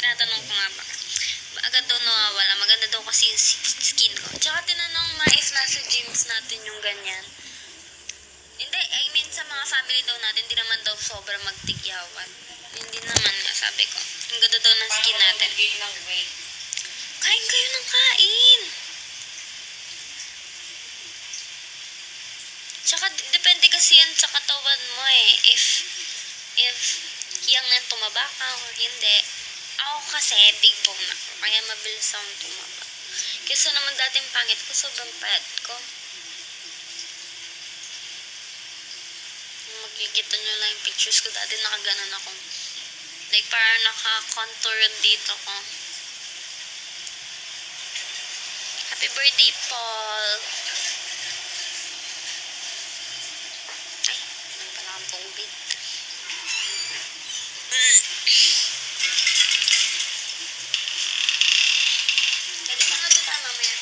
Tinatanong ko nga ba, agad daw nawawala, maganda daw kasi yung skin ko. Tsaka tinanong ma if nasa gyms natin yung ganyan. Hindi, I mean sa mga family daw natin, di naman daw sobra magtigyawan. Hindi naman nga, sabi ko. Ang ganda daw ng skin natin. Ng weight. Kain kayo ng kain! Tsaka depende kasi yan sa katawan mo eh. If hiyang yan tumaba ka or hindi. Ako kasi big bone ako, kaya mabilis akong tumaba. Kesa naman dating pangit ko, sobrang payat ko. Makikita nyo lang yung pictures ko, dati nakaganon ako. Like parang naka-contour dito ko. Happy birthday, Paul! Ay, ano pala ang tubig. Pwede pa nga doon tayo mamaya.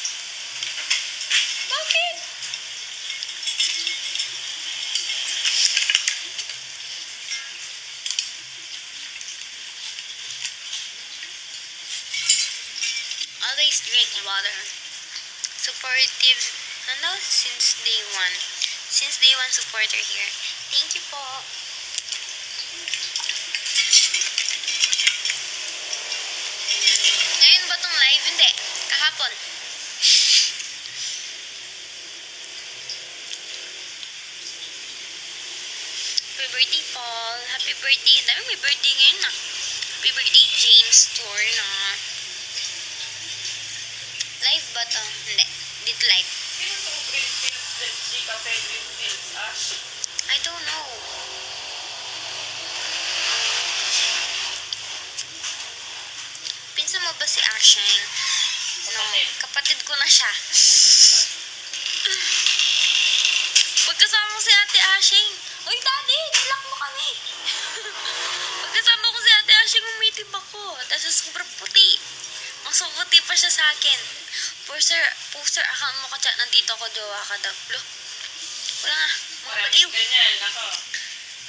Bakit? Always drink water. Supportive, ano? Since day one. Since day one supporter here. Thank you po. Ngayon ba tong live? Hindi. Kahapon. Happy birthday, Paul. Happy birthday. Ang dami may birthday ngayon na. Happy birthday, James Tour na. Live ba to? Hindi. Dito live. Sino itong Greenfields that si Cafe Greenfields, Ash? I don't know. Pinsan mo ba si Ashing? No, kapatid ko na siya. Pagkasama ko si Ate Ashing, uy daddy, nilak mo kami. Pagkasama ko si Ate Ashing, umitib ako. Tapos sobrang puti. Ang puti pa siya sa akin. Poster account mo ka chat, nandito ko, jowa ka daw. Loh, wala nga, mga baliw. Ganyan, ako.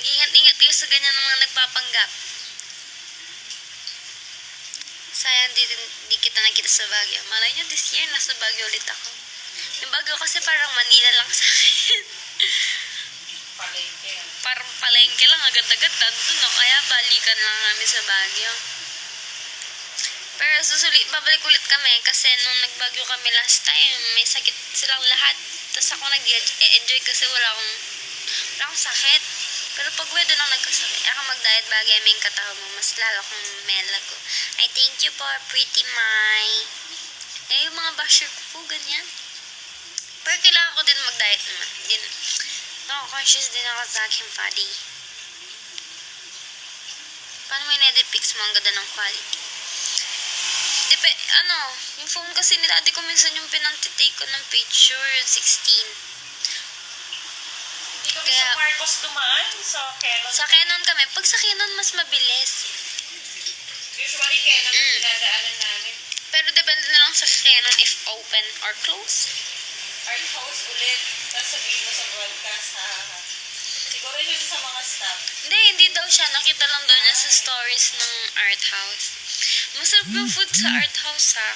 Mag-ingat-ingat kayo sa ganyan ng mga nagpapanggap. Sayang di kita nakita sa Baguio. Malay nyo, this year nasa Baguio ulit ako. Yung Baguio kasi parang Manila lang sa akin. Palengke. Parang palengke lang, agad-agad nandun, no? Kaya balikan lang namin sa Baguio. Pero babalik ulit kami kasi nung nagbagyo kami last time, may sakit silang lahat. Tapos ako nag-enjoy kasi wala akong sakit. Pero pag wedo nang nagkasakit, ako mag-diet bagay may katawag mo, mas lalo akong melago. I thank you po, Pretty Mai. Eh, yung mga basher ko po, ganyan. Pero kailangan ko din mag-diet naman. Conscious din ako sa aking body. Paano may edit pics mo? Ang ganda ng quality. Yung phone kasi ni daddy ko minsan yung pinantitake ko ng picture, yung 16. Hindi kami sa Marcos dumaan, sa Canon. Sa Canon kami. Pag sa Canon, mas mabilis. Usually Canon yung dinadaanan namin. Pero depende na lang sa Canon if open or close. Art house ulit. Tapos sabihin mo sa broadcast, ha. Siguro yun sa mga staff. Hindi daw siya. Nakita lang daw niya sa stories ng art house. Masarap yung food sa art house, ha.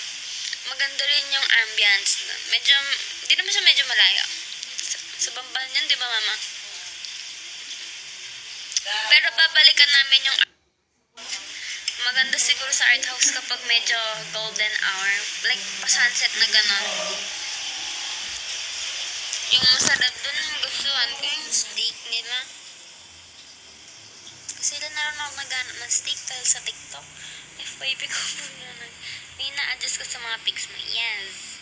Maganda rin yung ambience doon. Hindi naman siya medyo malayo. Sa Bamban yan, di ba, mama? Pero babalikan namin yung maganda siguro sa art house kapag medyo golden hour. Like, pa-sunset na gano'n. Yung masarap doon, gustuhan ko yung steak nila. Kasi ilan na rin ako naghanap ng steak dahil sa TikTok. FYP ko po naman. May na-adjust ko sa mga pics mo. Yes.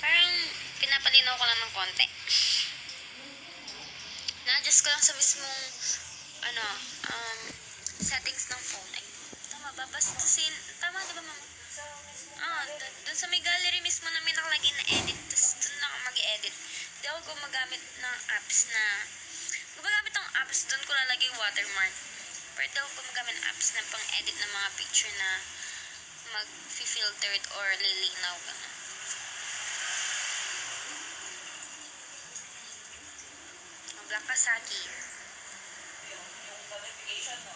Parang pinapalinaw ko lang ng konti. Na-adjust ko lang sa mismong settings ng phone. Ay, tama ba? Tama diba, mama? Dun sa may gallery mismo namin nakalagay na edit. Tapos dun lang ako mag-edit. Di ako gumagamit ng apps na gumagamit ng apps, dun ko lalagay watermark. Pero di ako gumagamit ng apps na pang-edit ng mga picture na mag-filtered or lilinaw. Black Kasaki. Yung notification, no?